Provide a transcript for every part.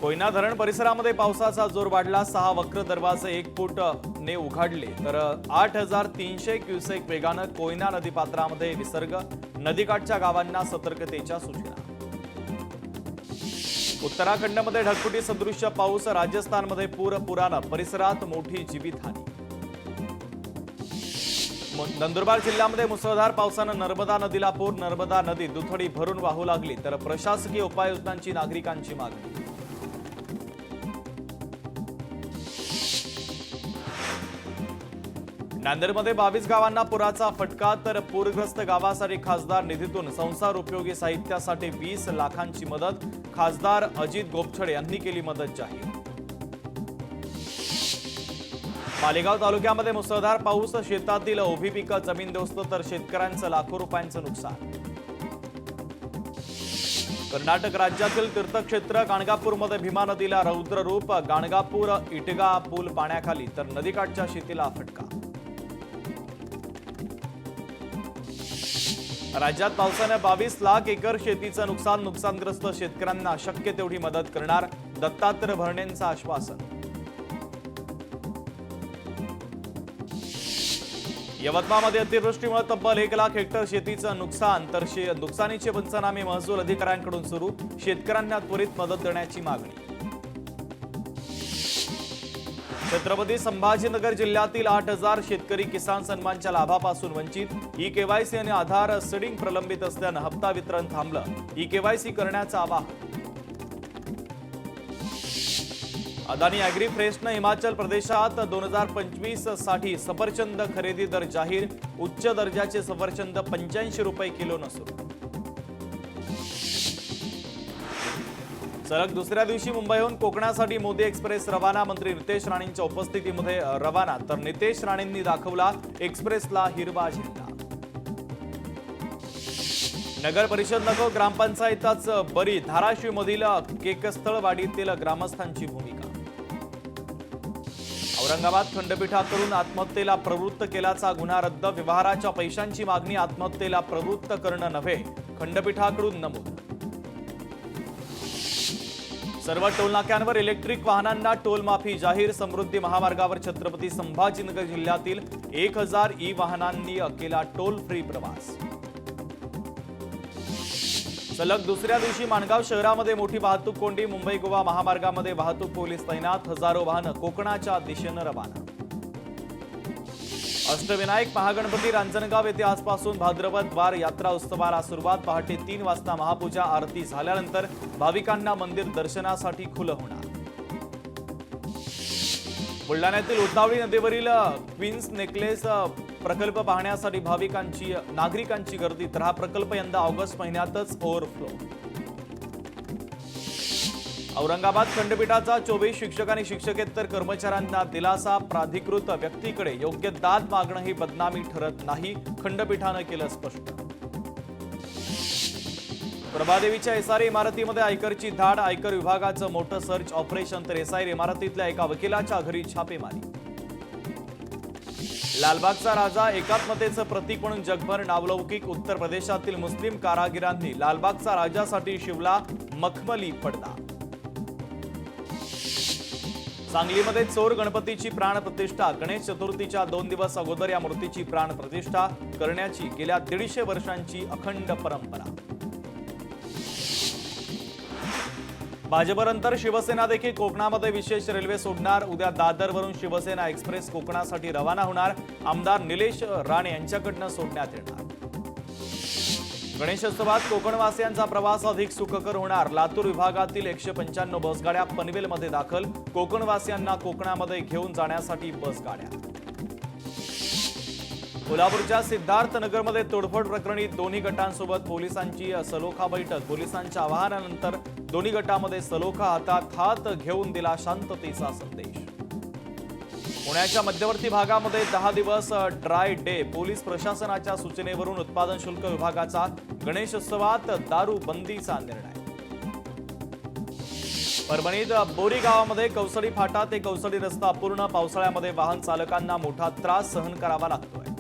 कोयना धरण परिसरामध्ये पावसाचा जोर वाढला। 6 वक्र दरवाजे 1 फूट ने उघडले तर 8300 क्युसेक वेगानं कोयना नदीपात्रामध्ये विसर्ग। नदीकाठच्या गावांना सतर्कतेच्या सूचना। उत्तराखंडमध्ये ढगफुटी सदृश्य पाऊस। राजस्थानमध्ये पुरानं परिसरात मोठी जीवितहानी। नंदुरबार जिल्ह्यामध्ये मुसळधार पावसानं नर्मदा नदीला पूर। नर्मदा नदी दुथडी भरून वाहू लागली तर प्रशासकीय उपाययोजनांची नागरिकांची मागणी। नांदेडमध्ये 22 गावांना पुराचा फटका तर पूरग्रस्त गावासाठी खासदार निधीतून संसार उपयोगी साहित्यासाठी 20 लाखांची मदत। खासदार अजित गोपछडे यांनी केली मदत जाहीर। मालेगाव तालुक्यामध्ये मुसळधार पाऊस। शेतातील उभी पिकं जमीनदोस्त तर शेतकऱ्यांचं लाखो रुपयांचं नुकसान। कर्नाटक राज्यातील तीर्थक्षेत्र गाणगापूरमध्ये भीमा नदीला रौद्र रूप। गाणगापूर इटगा पूल पाण्याखाली तर नदीकाठच्या शेतीला फटका। राज्यात पावसाने 22 लाख एकर शेतीचं नुकसान। नुकसानग्रस्त शेतकऱ्यांना शक्य तेवढी मदत करणार दत्तात्रय भरणेंचं आश्वासन। यवतमाळमध्ये अतिवृष्टीमुळे तब्बल 1 लाख हेक्टर शेतीचं नुकसान तर नुकसानीचे पंचनामे महसूल अधिकाऱ्यांकडून सुरू। शेतकऱ्यांना त्वरित मदत देण्याची मागणी। छत्रपती संभाजीनगर जिल्ह्यातील 8000 शेतकरी किसान सन्मानच्या लाभापासून वंचित। ई-केवायसी आणि आधार सीडिंग प्रलंबित असल्यानं हप्ता वितरण थांबलं। ई-केवायसी करण्याचं आवाहन। अदानी ॲग्री फ्रेशनं हिमाचल प्रदेशात 2025 साठी सफरचंद खरेदी दर जाहीर। उच्च दर्जाचे सफरचंद 85 रुपये किलोनं सुरू। सलग दुसऱ्या दिवशी मुंबईहून कोकणासाठी मोदी एक्सप्रेस रवाना। मंत्री नितेश राणेंच्या उपस्थितीमध्ये रवाना तर नितेश राणेंनी दाखवला एक्सप्रेसला हिरवा झेंडा। नगर परिषद नको ग्रामपंचायतच बरी। धाराशिवमधील केकस्थळवाडीतील ग्रामस्थांची भूमिका। औरंगाबाद खंडपीठाकडून आत्महत्येला प्रवृत्त केल्याचा गुन्हा रद्द। व्यवहाराच्या पैशांची मागणी आत्महत्येला प्रवृत्त करणं नव्हे, खंडपीठाकडून नमूद। सर्व टोलनाक्यांवर इलेक्ट्रिक वाहनांना टोल माफी जाहीर। समृद्धी महामार्गावर छत्रपती संभाजीनगर जिल्ह्यातील 1000 ई वाहनांनी केला टोल फ्री प्रवास। सलग दुसऱ्या दिवशी माणगाव शहरामध्ये मोठी वाहतूक कोंडी। मुंबई गोवा महामार्गामध्ये वाहतूक पोलीस तैनात। हजारो वाहनं कोकणाच्या दिशेनं रवाना। अष्टविनायक महागणपती रांजणगाव येथे आजपासून भाद्रपद द्वार यात्रा उत्सवाला सुरुवात। पहाटे 3 वाजता महापूजा आरती झाल्यानंतर भाविकांना मंदिर दर्शनासाठी खुलं होणार। बुलढाण्यातील उतावळी नदीवरील क्वीन्स नेकलेस प्रकल्प पाहण्यासाठी नागरिकांची गर्दी तर हा प्रकल्प यंदा ऑगस्ट महिन्यातच ओव्हरफ्लो। औरंगाबाद खंडपीठाचा 24 शिक्षक आणि शिक्षकेतर कर्मचाऱ्यांना दिलासा। प्राधिकृत व्यक्तीकडे योग्य दाद मागणं ही बदनामी ठरत नाही, खंडपीठानं केलं स्पष्ट। प्रभादेवीच्या एसआर इमारतीमध्ये आयकरची धाड। आयकर विभागाचं मोठं सर्च ऑपरेशन तर एसआर इमारतीतल्या एका वकिलाच्या घरी छापेमारी। लालबागचा राजा एकात्मतेचं प्रतीक म्हणून जगभर नावलौकिक। उत्तर प्रदेशातील मुस्लिम कारागिरांनी लालबागचा राजासाठी शिवला मखमली पडदा। सांगलीमध्ये चोर गणपतीची प्राणप्रतिष्ठा। गणेश चतुर्थीच्या 2 दिवस अगोदर या मूर्तीची प्राणप्रतिष्ठा करण्याची गेल्या 150 वर्षांची अखंड परंपरा। भाजपनंतर शिवसेना देखील कोकणामध्ये विशेष रेल्वे सोडणार। उद्या दादरवरून शिवसेना एक्सप्रेस कोकणासाठी रवाना होणार। आमदार निलेश राणे यांच्याकडनं सोडण्यात येणार। गणेशोत्सवात कोकणवासियांचा प्रवास अधिक सुखकर होणार। लातूर विभागातील 195 बसगाड्या पनवेलमध्ये दाखल। कोकणवासियांना कोकणामध्ये घेऊन जाण्यासाठी बसगाड्या। कोल्हापूरच्या सिद्धार्थनगरमध्ये तोडफोड प्रकरणी दोन्ही गटांसोबत पोलिसांची सलोखा बैठक। पोलिसांच्या आवाहनानंतर दोन्ही गटामध्ये सलोखा। हातात हात घेऊन दिला शांततेचा संदेश। पुण्याच्या मध्यवर्ती भागामध्ये 10 दिवस ड्राय डे। पोलीस प्रशासनाच्या सूचनेवरून उत्पादन शुल्क विभागाचा गणेशोत्सवात दारू बंदीचा निर्णय। परभणीत बोरी गावामध्ये कौसडी फाटा ते कौसडी रस्ता अपूर्ण। पावसाळ्यामध्ये वाहन चालकांना मोठा त्रास सहन करावा लागतोय।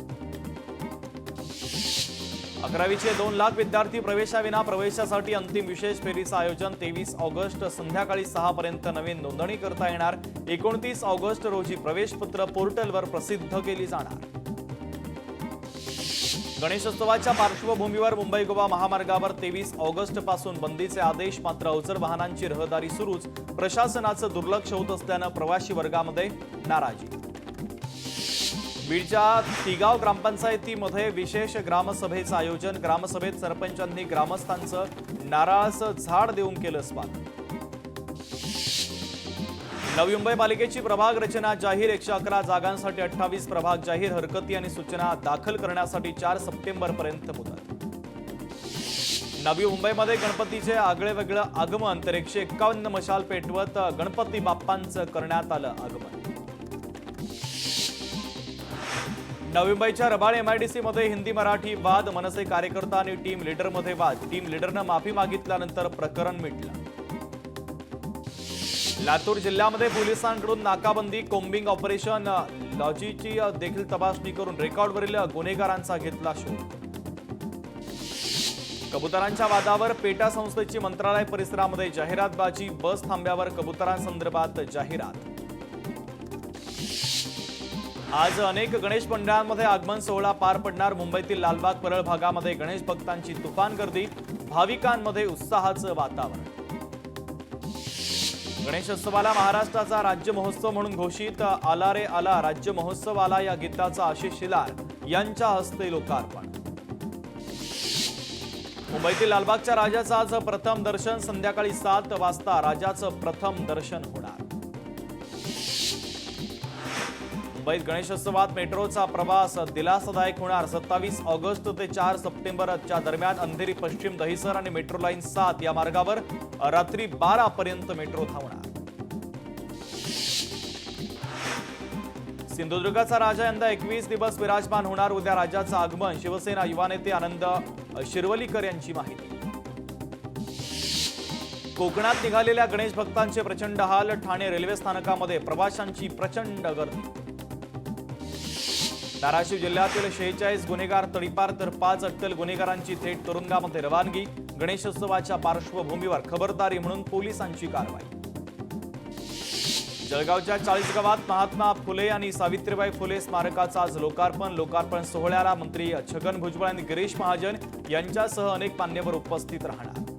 11वीचे 2 लाख विद्यार्थी प्रवेशाविना प्रवेशासाठी अंतिम विशेष फेरीचं आयोजन 23 ऑगस्ट संध्याकाळी 6 पर्यंत नवीन नोंदणी करता येणार। 29 ऑगस्ट रोजी प्रवेशपत्र पोर्टलवर प्रसिद्ध केली जाणार। गणेशोत्सवाच्या पार्श्वभूमीवर मुंबई गोवा महामार्गावर 23 ऑगस्ट पासून बंदीचे आदेश, मात्र अवजड वाहनांची रहदारी सुरूच। प्रशासनाचं दुर्लक्ष होत असल्यानं प्रवासी वर्गामध्ये नाराजी। बीडच्या तिगाव ग्रामपंचायतीमध्ये विशेष ग्रामसभेचं आयोजन। ग्रामसभेत सरपंचांनी ग्रामस्थांचं नारळाचं झाड देऊन केलं स्वागत। नवी मुंबई पालिकेची प्रभाग रचना जाहीर। 111 जागांसाठी 28 प्रभाग जाहीर। हरकती आणि सूचना दाखल करण्यासाठी 4 सप्टेंबर पर्यंत मुदत। नवी मुंबईमध्ये गणपतीचे आगळेवेगळं आगमन, तर 151 मशाल पेटवत गणपती बाप्पांचं करण्यात आलं आगमन। नवी मुंबईच्या रबाळे MIDC मध्ये हिंदी मराठी वाद, मनसे कार्यकर्ता आणि टीम लीडरमध्ये वाद। टीम लीडरनं माफी मागितल्यानंतर प्रकरण मिटलं। लातूर जिल्ह्यामध्ये पोलिसांकडून नाकाबंदी, कोम्बिंग ऑपरेशन, लॉजीची देखील तपासणी करून रेकॉर्डवरील गुन्हेगारांचा घेतला शोध। कबुतरांच्या वादावर पेटा संस्थेची मंत्रालय परिसरामध्ये जाहिरातबाजी, बस थांब्यावर कबुतरांसंदर्भात जाहिरात। आज अनेक गणेश मंडळांमध्ये आगमन सोहळा पार पडणार। मुंबईतील लालबाग परळ भागामध्ये गणेश भक्तांची तुफान गर्दी, भाविकांमध्ये उत्साहाचं वातावरण। गणेशोत्सवाला महाराष्ट्राचा राज्य महोत्सव म्हणून घोषित। आला रे आला राज्य महोत्सव आला या गीताचा आशिष शिलार यांच्या हस्ते लोकार्पण। मुंबईतील लालबागच्या राजाचं आज प्रथम दर्शन। संध्याकाळी 7 वाजता राजाचं प्रथम दर्शन होणार। मुंबईत गणेशोत्सवात मेट्रोचा प्रवास दिलासादायक होणार। 27 ऑगस्ट ते 4 सप्टेंबरच्या दरम्यान अंधेरी पश्चिम, दहिसर आणि मेट्रो लाईन 7 या मार्गावर रात्री 12 पर्यंत मेट्रो धावणार। सिंधुदुर्गाचा राजा यंदा 21 दिवस विराजमान होणार। उद्या राजाचं आगमन। शिवसेना युवा नेते आनंद शिरवलीकर यांची माहिती। कोकणात निघालेल्या गणेश भक्तांचे प्रचंड हाल। ठाणे रेल्वे स्थानकामध्ये प्रवाशांची प्रचंड गर्दी। धाराशिव जिल्ह्यातील 46 गुन्हेगार तडीपार, तर 5 अट्टल गुन्हेगारांची थेट तुरुंगामध्ये रवानगी। गणेशोत्सवाच्या पार्श्वभूमीवर खबरदारी म्हणून पोलिसांची कारवाई। जळगावच्या 40 गावात महात्मा फुले आणि सावित्रीबाई फुले स्मारकाचं आज लोकार्पण। लोकार्पण सोहळ्याला मंत्री छगन भुजबळ आणि गिरीश महाजन यांच्यासह अनेक मान्यवर उपस्थित राहणार।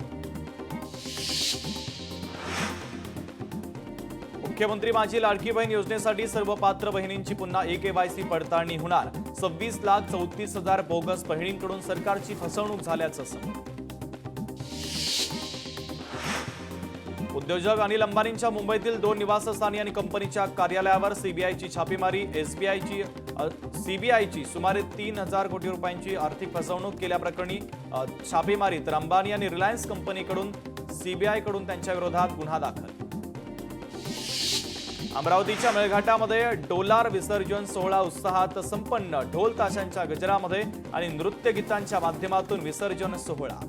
मुख्यमंत्री माझी लाडकी बहीण योजनेसाठी सर्व पात्र बहिणींची पुन्हा eKYC पडताळणी होणार। 26,34,000 बोगस बहिणींकडून सरकारची फसवणूक झाल्याचं समोर। उद्योजक अनिल अंबानींच्या मुंबईतील 2 निवासस्थानी आणि कंपनीच्या कार्यालयावर सीबीआयची छापेमारी। सीबीआयची सुमारे 3,000 कोटी रुपयांची आर्थिक फसवणूक केल्याप्रकरणी छापेमारी, तर अंबानी आणि रिलायन्स कंपनीकडून सीबीआयकडून त्यांच्या विरोधात गुन्हा दाखल। अमरावतीच्या मेळघाटामध्ये डोलार विसर्जन सोहळा उत्साहात संपन्न। ढोल ताशांच्या गजरामध्ये आणि नृत्य गीतांच्या माध्यमातून विसर्जन सोहळा।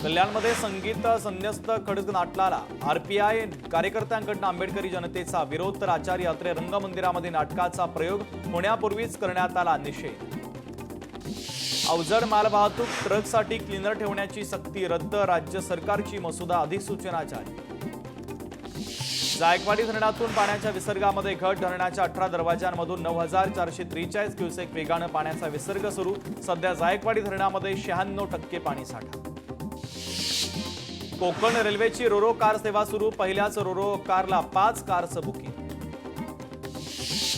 कल्याणमध्ये संगीत संन्यस्त खडक नाटकाला RPI कार्यकर्त्यांकडून आंबेडकरी जनतेचा विरोध, तर आचार्य अत्रे रंगमंदिरामध्ये नाटकाचा प्रयोग होण्यापूर्वीच करण्यात आला निषेध। अवजड मालवाहतूक ट्रकसाठी क्लिनर ठेवण्याची सक्ती रद्द, राज्य सरकारची मसुदा अधिसूचना जारी। जायकवाडी धरणातून पाण्याच्या विसर्गामध्ये घट, धरणाच्या 18 दरवाजांमधून 9,443 क्युसेक वेगानं पाण्याचा विसर्ग सुरू। सध्या जायकवाडी धरणामध्ये 96% पाणीसाठा। कोकण रेल्वेची रोरो कार सेवा सुरू। पहिल्याच रोरो कारला 5 कारचं बुकिंग।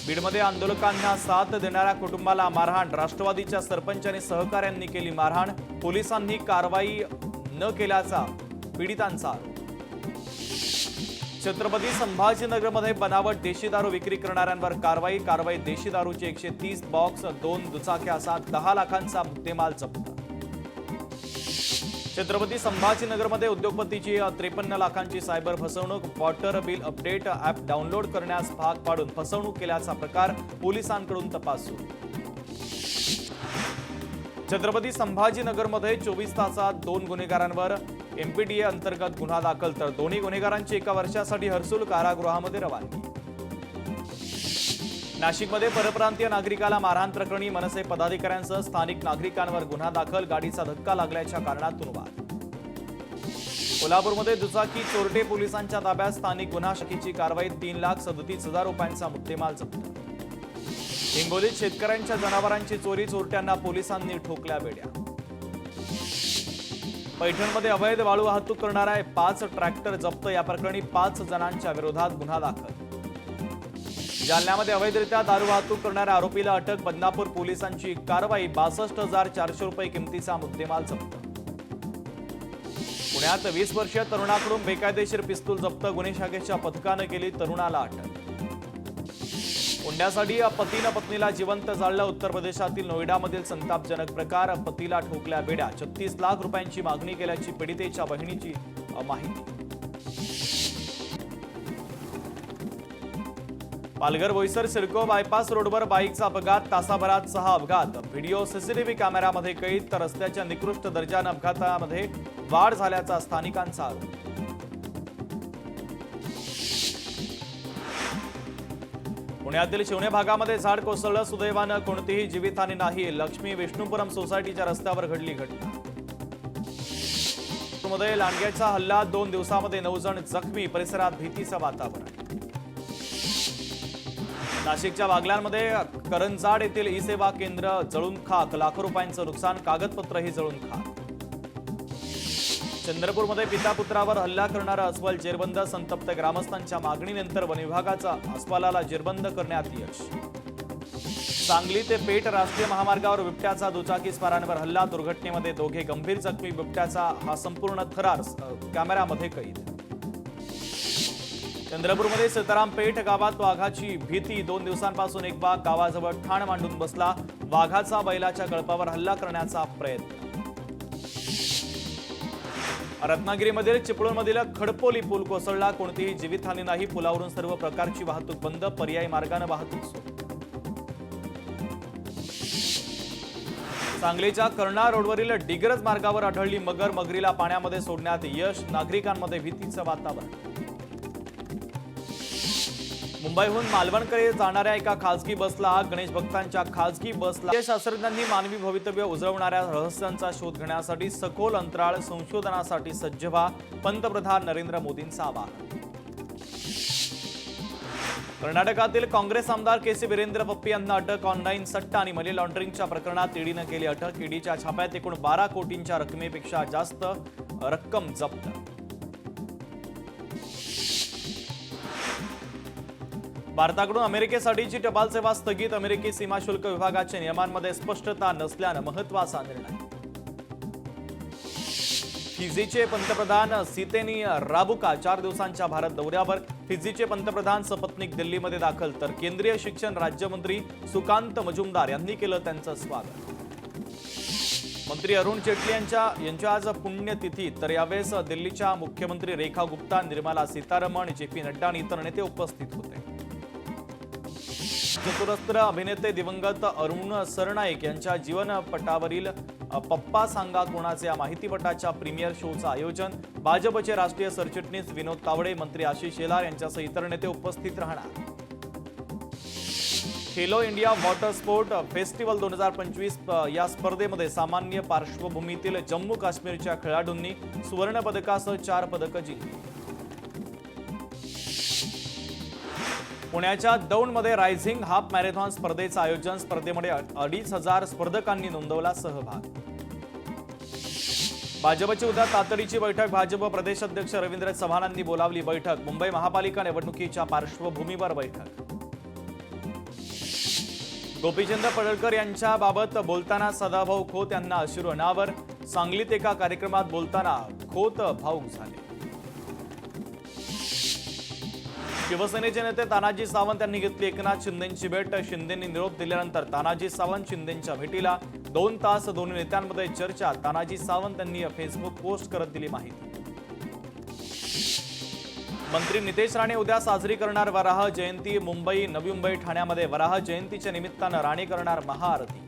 बीडमध्ये आंदोलकांना साथ देणाऱ्या कुटुंबाला मारहाण, राष्ट्रवादीच्या सरपंच आणि सहकाऱ्यांनी केली मारहाण। पोलिसांनी कारवाई न केल्याचा पीडितांचा आरोप। छत्रपती संभाजीनगरमध्ये बनावट देशी दारू विक्री करणाऱ्यांवर कारवाई। देशी दारूचे 130 बॉक्स, 2 दुचाक्या असा 10 लाखांचा मुद्देमाल जप्त। छत्रपती संभाजीनगरमध्ये उद्योगपतीची 53 लाखांची सायबर फसवणूक। Water bill update app download करण्यास भाग पाडून फसवणूक केल्याचा प्रकार, पोलिसांकडून तपास सुरू। छत्रपती संभाजीनगरमध्ये 24 तासात 2 गुन्हेगारांवर MPDA अंतर्गत गुन्हा दाखल, तर दोन्ही गुन्हेगारांची 1 वर्षासाठी हर्सुल कारागृहामध्ये रवानगी। नाशिकमध्ये परप्रांतीय नागरिकाला मारहाण प्रकरणी मनसे पदाधिकाऱ्यांसह स्थानिक नागरिकांवर गुन्हा दाखल, गाडीचा धक्का लागल्याच्या कारणातून वाद. कोल्हापूरमध्ये दुचाकी चोरटे पोलिसांच्या ताब्यात, स्थानिक गुन्हा शाखेची कारवाई, 3,37,000 रुपयांचा मुद्देमाल जप्त. हिंगोलीत शेतकऱ्यांच्या जनावरांची चोरी, चोरट्यांना पोलिसांनी ठोकल्या बेड्या. पैठणमध्ये अवैध वाळू वाहतूक करणारा 5 ट्रॅक्टर जप्त, या प्रकरणी 5 जणांच्या विरोधात गुन्हा दाखल. जालन्यामध्ये अवैधरित्या दारू वाहतूक करणाऱ्या आरोपीला अटक, बदनापूर पोलिसांची कारवाई, 62,400 रुपये किमतीचा मुद्देमाल जप्त. पुण्यात 20 वर्षीय तरुणाकडून बेकायदेशीर पिस्तूल जप्त, गुन्हे शाखेच्या पथकानं केली तरुणाला अटक. हुंड्यासाठी पतीनं पत्नीला जिवंत जाळलं, उत्तर प्रदेशातील नोएडामधील संतापजनक प्रकार, पतीला ठोकल्या बेड्या, 36 लाख रुपयांची मागणी केल्याची पीडितेच्या बहिणीची माहिती. पालघर बोईसर सिडको बायपास रोडवर बाईकचा अपघात, तासाभरात 6 अपघात, व्हिडिओ सीसीटीव्ही कॅमेऱ्यामध्ये कैद, तर रस्त्याच्या निकृष्ट दर्जानं अपघातामध्ये वाढ झाल्याचा स्थानिकांचा आरोप. पुण्यातील शिवणे भागामध्ये झाड कोसळलं, सुदैवानं कोणतीही जीवितहानी नाही. लक्ष्मी विष्णुपुरम सोसायटीच्या रस्त्यावर घडली घटना. मध्ये लांडग्याचा हल्ला, 2 दिवसामध्ये 9 जण जखमी, परिसरात भीतीचं वातावरण. नाशिकच्या बागलांमध्ये करंजाड येथील ई सेवा केंद्र जळून खाक, लाखो रुपयांचं नुकसान, कागदपत्रही जळून खाक. चंद्रपूरमध्ये पिता पुत्रावर हल्ला करणारा अस्वल जेरबंद, संतप्त ग्रामस्थांच्या मागणीनंतर वन विभागाचा अस्वलाला जेरबंद करण्यात यश. सांगली ते पेठ राष्ट्रीय महामार्गावर बिबट्याचा दुचाकीस्वारांवर हल्ला, दुर्घटनेमध्ये 2 गंभीर जखमी, बिबट्याचा हा संपूर्ण थरार कॅमेऱ्यामध्ये कैद. चंद्रपूरमध्ये सीतारामपेठ गावात वाघाची भीती, 2 दिवसांपासून एक वाघ गावाजवळ ठाण मांडून बसला, वाघाचा बैलाच्या कळपावर हल्ला करण्याचा प्रयत्न. रत्नागिरीमधील चिपळूणमधील खडपोली पूल कोसळला, कोणतीही जीवितहानी नाही, पुलावरून सर्व प्रकारची वाहतूक बंद, पर्यायी मार्गाने वाहतूक सुरू. सांगलीच्या कर्णा रोडवरील डिग्रज मार्गावर आढळली मगर, मगरीला पाण्यामध्ये सोडण्यात यश, नागरिकांमध्ये भीतीचं वातावरण. मुंबईहून मालवणकडे जाणाऱ्या एका खासगी बसला आग, गणेश भक्तांच्या खासगी बसला. शास्त्रज्ञांनी मानवी भवितव्य उजळवणाऱ्या रहस्यांचा शोध घेण्यासाठी सखोल अंतराळ संशोधनासाठी सज्ज व्हा, पंतप्रधान नरेंद्र मोदींचं आवाहन. कर्नाटकातील काँग्रेस आमदार केसी वीरेंद्र पप्पी यांना अटक, ऑनलाईन सट्टा आणि मनी लॉन्ड्रिंगच्या प्रकरणात ईडीनं केली अटक. ईडीच्या छाप्यात एकूण 12 कोटींच्या रकमेपेक्षा जास्त रक्कम जप्त. भारताकडून अमेरिकेसाठीची टपाल सेवा स्थगित, अमेरिकी सीमा शुल्क विभागाच्या नियमांमध्ये स्पष्टता नसल्यानं महत्त्वाचा निर्णय. फिजीचे पंतप्रधान सितेनी राबुका 4 दिवसांच्या भारत दौऱ्यावर, फिजीचे पंतप्रधान सपत्नीक दिल्लीमध्ये दाखल, तर केंद्रीय शिक्षण राज्यमंत्री सुकांत मजुमदार यांनी केलं त्यांचं स्वागत. मंत्री अरुण जेटली यांची आज पुण्यतिथी, तर यावेळेस दिल्लीच्या मुख्यमंत्री रेखा गुप्ता, निर्मला सीतारमण, जे.पी. नड्डा आणि इतर नेते उपस्थित होते. चतुरस्त्र अभिनेते दिवंगत अरुण सरनाईक यांच्या जीवनपटावरील पप्पा सांगा कोणाचे या माहितीपटाच्या प्रीमियर शोचं आयोजन, भाजपचे राष्ट्रीय सरचिटणीस विनोद तावडे, मंत्री आशिष शेलार यांच्यासह इतर नेते उपस्थित राहणार. Khelo India water sport festival 2025 या स्पर्धेमध्ये सामान्य पार्श्वभूमीतील जम्मू काश्मीरच्या खेळाडूंनी सुवर्ण पदकासह 4 पदकं जिंकली. पुण्याच्या दौंडमध्ये रायझिंग हाफ मॅरेथॉन स्पर्धेचं आयोजन, स्पर्धेमध्ये 2,500 स्पर्धकांनी नोंदवला सहभाग. भाजपची उद्या तातडीची बैठक, भाजप प्रदेश अध्यक्ष रवींद्र चव्हाणांनी बोलावली बैठक, मुंबई महापालिका निवडणुकीच्या पार्श्वभूमीवर बैठक. गोपीचंद पडळकर यांच्याबाबत बोलताना सदाभाऊ खोत यांना अश्रू अनावर, सांगलीत एका कार्यक्रमात बोलताना खोत भावूक झाले. शिवसेनेचे नेते तानाजी सावंत यांनी घेतली एकनाथ शिंदेंची भेट, शिंदेंनी निरोप दिल्यानंतर तानाजी सावंत शिंदेंच्या भेटीला 2 तास दोन्ही नेत्यांमध्ये चर्चा, तानाजी सावंत यांनी फेसबुक पोस्ट करत दिली माहिती. मंत्री नितेश राणे उद्या साजरी करणार वराह जयंती, मुंबई, नवी मुंबई, ठाण्यामध्ये वराह जयंतीच्या निमित्तानं राणे करणार महाआरती.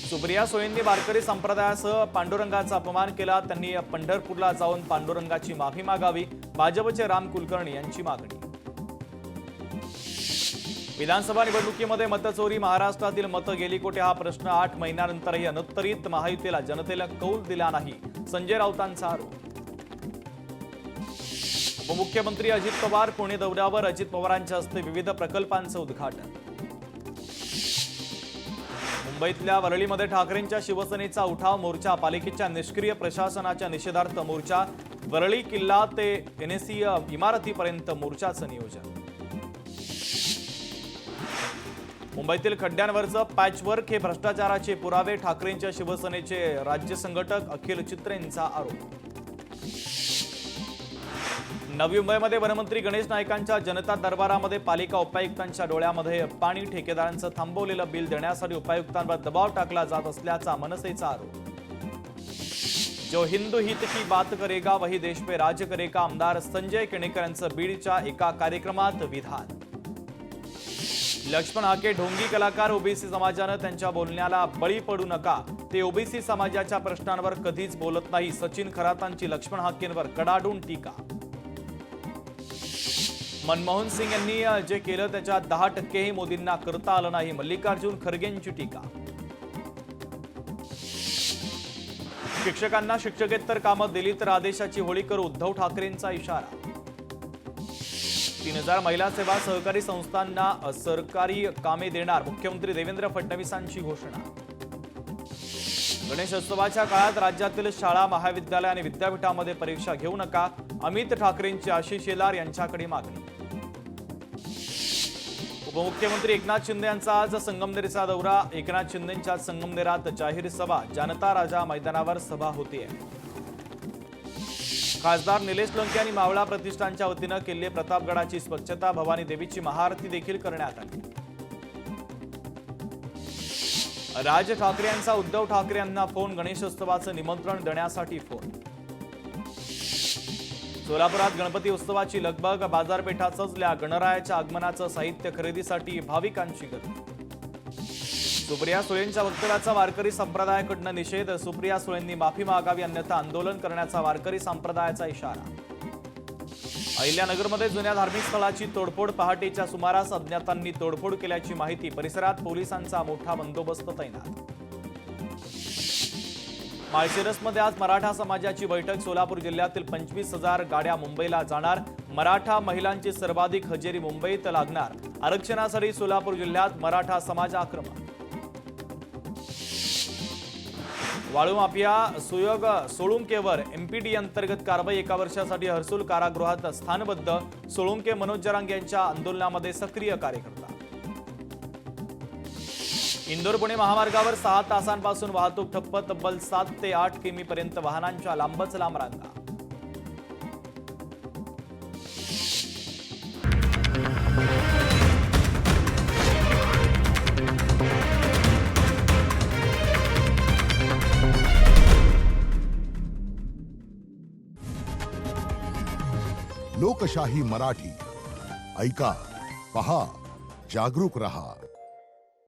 सुप्रिया सुळेंनी वारकरी संप्रदायासह पांडुरंगाचा अपमान केला, त्यांनी पंढरपूरला जाऊन पांडुरंगाची माफी मागावी, भाजपचे राम कुलकर्णी यांची मागणी. विधानसभा निवडणुकीमध्ये मतचोरी, महाराष्ट्रातील मतं गेली कुठे हा प्रश्न 8 महिन्यानंतरही अनुत्तरित. महायुतीला जनतेला कौल दिला नाही, संजय राऊतांचा आरोप. उपमुख्यमंत्री अजित पवार पुणे दौऱ्यावर. अजित पवारांच्या हस्ते विविध प्रकल्पांचं उद्घाटन. मुंबईतल्या वरळीमध्ये ठाकरेंच्या शिवसेनेचा उठाव मोर्चा. पालिकेच्या निष्क्रिय प्रशासनाच्या निषेधार्थ मोर्चा. वरळी किल्ला ते एनएसी इमारतीपर्यंत मोर्चाचं नियोजन. मुंबईतील खड्ड्यांवरचं पॅचवर्क हे भ्रष्टाचाराचे पुरावे. ठाकरेंच्या शिवसेनेचे राज्य संघटक अखिल चित्रेंचा आरोप. नवी मुंबईमध्ये वनमंत्री गणेश नाईकांच्या जनता दरबारामध्ये पालिका उपायुक्तांच्या डोळ्यामध्ये पाणी. ठेकेदारांचं थांबवलेलं बिल देण्यासाठी उपायुक्तांवर दबाव टाकला जात असल्याचा मनसेचा आरोप. जो हिंदू हित की बात करेगा वही देश पे राज करेगा. आमदार संजय केणेकर यांचं बीडच्या एका कार्यक्रमात विधान. लक्ष्मण हाके ढोंगी कलाकार. ओबीसी समाजानं त्यांच्या बोलण्याला बळी पडू नका. ते ओबीसी समाजाच्या प्रश्नांवर कधीच बोलत नाही. सचिन खरातांची लक्ष्मण हाकेंवर कडाडून टीका. मनमोहन सिंग यांनी जे केलं त्याच्या 10%ही मोदींना करता आलं नाही. मल्लिकार्जुन खरगेंची टीका. शिक्षकांना शिक्षकेतर कामं दिली तर आदेशाची होळी करू. उद्धव ठाकरेंचा इशारा. 3000 महिला सेवा सहकारी संस्थांना सरकारी कामे देणार. मुख्यमंत्री देवेंद्र फडणवीसांची घोषणा. गणेशोत्सवाच्या काळात राज्यातील शाळा, महाविद्यालय आणि विद्यापीठामध्ये परीक्षा घेऊ नका. अमित ठाकरेंची आशिष शेलार यांच्याकडे मागणी. उपमुख्यमंत्री एकनाथ शिंदे यांचा आज संगमनेरचा दौरा. एकनाथ शिंदेंच्या संगमनेरात जाहीर सभा. जनता राजा मैदानावर सभा होतीये. खासदार निलेश लंके यांनी मावळा प्रतिष्ठानच्या वतीनं किल्ले प्रतापगडाची स्वच्छता. भवानी देवीची महाआरती देखील करण्यात आली. राज ठाकरे यांचा उद्धव ठाकरे यांना फोन. गणेशोत्सवाचं निमंत्रण देण्यासाठी फोन. सोलापुरात गणपती उत्सवाची लगबग. बाजारपेठा सजल्या. गणरायाच्या आगमनाचं साहित्य खरेदीसाठी भाविकांची गर्दी. सुप्रिया सुळेंच्या वक्तव्याचा वारकरी संप्रदायाकडून निषेध. सुप्रिया सुळेंनी माफी मागावी अन्यथा आंदोलन करण्याचा वारकरी संप्रदायाचा इशारा. अहिल्यानगरमध्ये जुन्या धार्मिक स्थळाची तोडफोड. पहाटेच्या सुमारास अज्ञातांनी तोडफोड केल्याची माहिती. परिसरात पोलिसांचा मोठा बंदोबस्त तैनात. माळशिरसमध्ये आज मराठा समाजाची बैठक. सोलापूर जिल्ह्यातील 25,000 गाड्या मुंबईला जाणार. मराठा महिलांची सर्वाधिक हजेरी मुंबईत लागणार. आरक्षणासाठी सोलापूर जिल्ह्यात मराठा समाज आक्रमक. वाळू माफिया सुयोग सोळुंकेवर एमपीडी अंतर्गत कारवाई. 1 वर्षासाठी हर्सुल कारागृहात स्थानबद्ध. सोळुंके मनोज जरांगे यांच्या आंदोलनामध्ये सक्रिय कार्यकर्ता. इंदोर पुणे महामार्गावर 6 तासांपासून वाहतूक ठप्प. तब्बल 7 ते 8 किमी पर्यंत वाहनांच्या लांबच लांब रांगा. लोकशाही मराठी ऐका, पहा, जागरूक रहा.